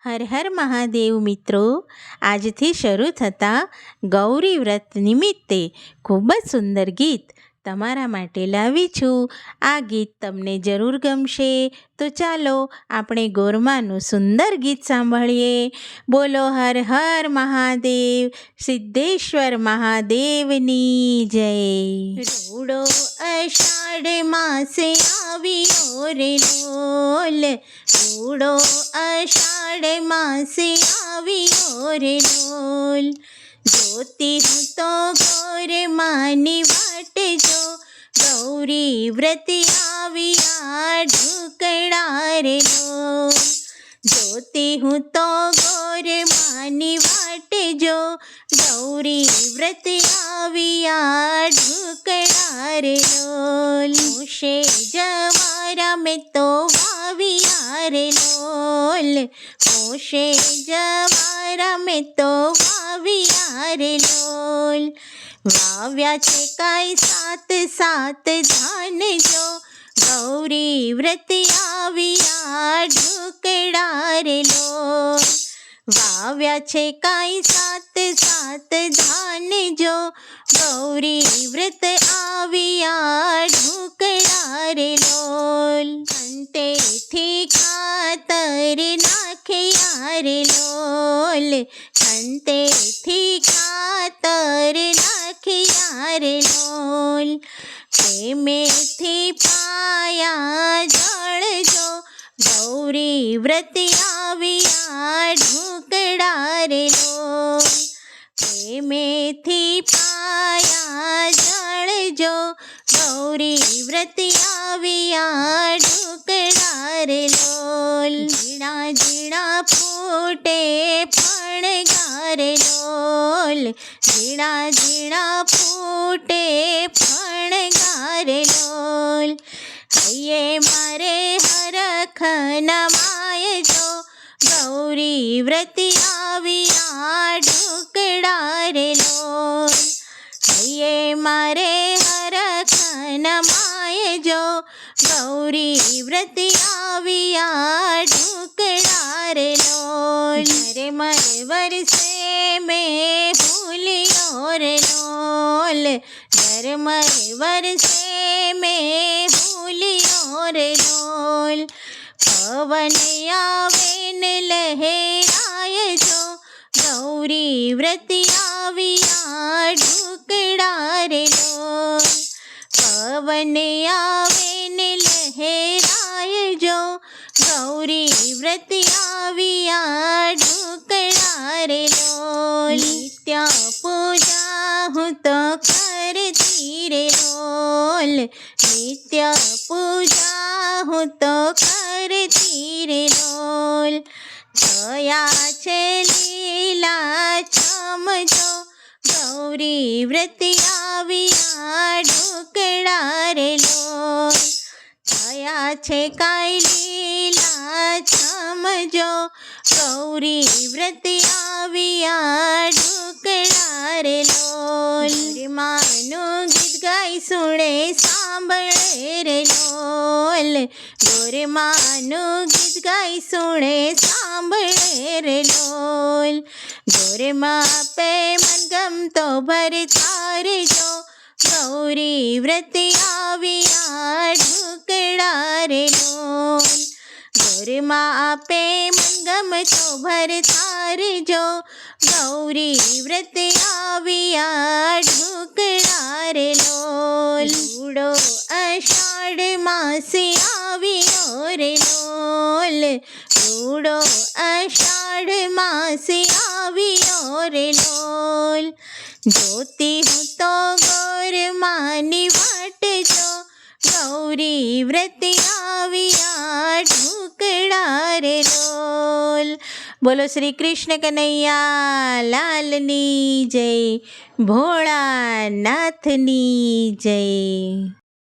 હર હર મહાદેવ મિત્રો, આજથી શરૂ થતા ગૌરી વ્રત નિમિત્તે ખૂબ જ સુંદર ગીત તમારા માટે લાવી છું. આ ગીત તમને જરૂર ગમશે, તો ચાલો આપણે ગોરમાનું સુંદર ગીત સાંભળીએ. બોલો હર હર મહાદેવ, સિદ્ધેશ્વર મહાદેવની જય. રૂડો અષાઢ માસે આવ્યો રે લોલ, રૂડો અષાઢ માસે આવ્યો રે લોલ. જોતી હું તો ગોર માની વાટ જો, ગૌરી વ્રત આવ્યા ઢુકડા રે લોલ. જોતી હું તો ગોર માની વાટ જો, ગૌરી વ્રત આવ્યા ઢુકડા રે લોલ. મોશે જવારા મેં તો વાવ્યા રે લોલ, મોશે જવારા મેં તો વાવ્યા રે લોલ. વાવ્યા છે કાંઈ સાત સાત ધાન જો, ગૌરી વ્રત આવ્યા ઢુકડા રે લોલ. વાવ્યા છે કાંઈ સાત સાત ધાન જો, ગૌરી વ્રત આવ્યા ઢુકડા રે લોલ. અંતેથી ખાતર નાખ્યા રે લોલ, અંતેથી ખાતર નાખ્યા રે લોલ. પ્રેમેથી પાયા જળ જો, ગૌરી વ્રત આવ્યા ઢુકડા રે લોલ. પ્રેમેથી પાયા જળ જો, ગૌરી વ્રત આવ્યા ઢુકડા રે લોલ. ઝીણા ઝીણા ફૂટે ફણગા રે લોલ, ઝીણા ઝીણા ફૂટે ફણગા રે લોલ. હૈયે મારે હરખ નમાય જો, ગૌરી વ્રત આવ્યા ઢુકડા રે લોલ. હૈયે મારે હરખ નમાય જો, ગૌરી વ્રત આવ્યા ઢુકડા રે લોલ. ઝરમર વરસે મેં ફૂલ્યો રે લોલ, ઝરમર વરસે મેં ફૂલ્યો રે લોલ. પવન આવે ને લહેરાય જો, ગૌરી વ્રત આવ્યા ઢુકડા રે લોલ. પવન આવે ને લહેરાય જો, ગૌરી વ્રત આવ્યા ઢુકડા રે લોલ. નિત્ય પૂજા હું તો કરતી રે લોલ, નિત્ય પૂજા હું તો કરતી રે લોલ. થયા છે લીલા ચમજો, ગૌરી વ્રત આવ્યા ઢુકડા રે લોલ. થયા છે કાંઈ લીલા ચમજો, ગૌરી વ્રત આવ્યા ઢુકડા રે લોલ. ગોરમાનું ગીત ગાઈ સુણે સાંભળે રે લોલ, ગોરમાનું ગીત ગાઈ સુણે સાંભળે રે લોલ. ગોરમા આપે મનગમતો ભરતા જો, ગૌરી વ્રત આવ્યા ઢુકડા રે લોલ. ગોરમા આપે મનગમતો ભરતા જો, ગૌરી વ્રત આવ્યા ઢુકડા રે લોલ. રૂડો અષાઢ માસે આવ્યો રે લોલ, રૂડો અષાઢ માસે આવ્યો રે લોલ. જોતી હું તો ગોર માની વાટ જો, ગૌરી વ્રત આવ્યા ઢુકડા રે લોલ. બોલો શ્રી કૃષ્ણ કનૈયા લાલની જય, ભોળાનાથની જય.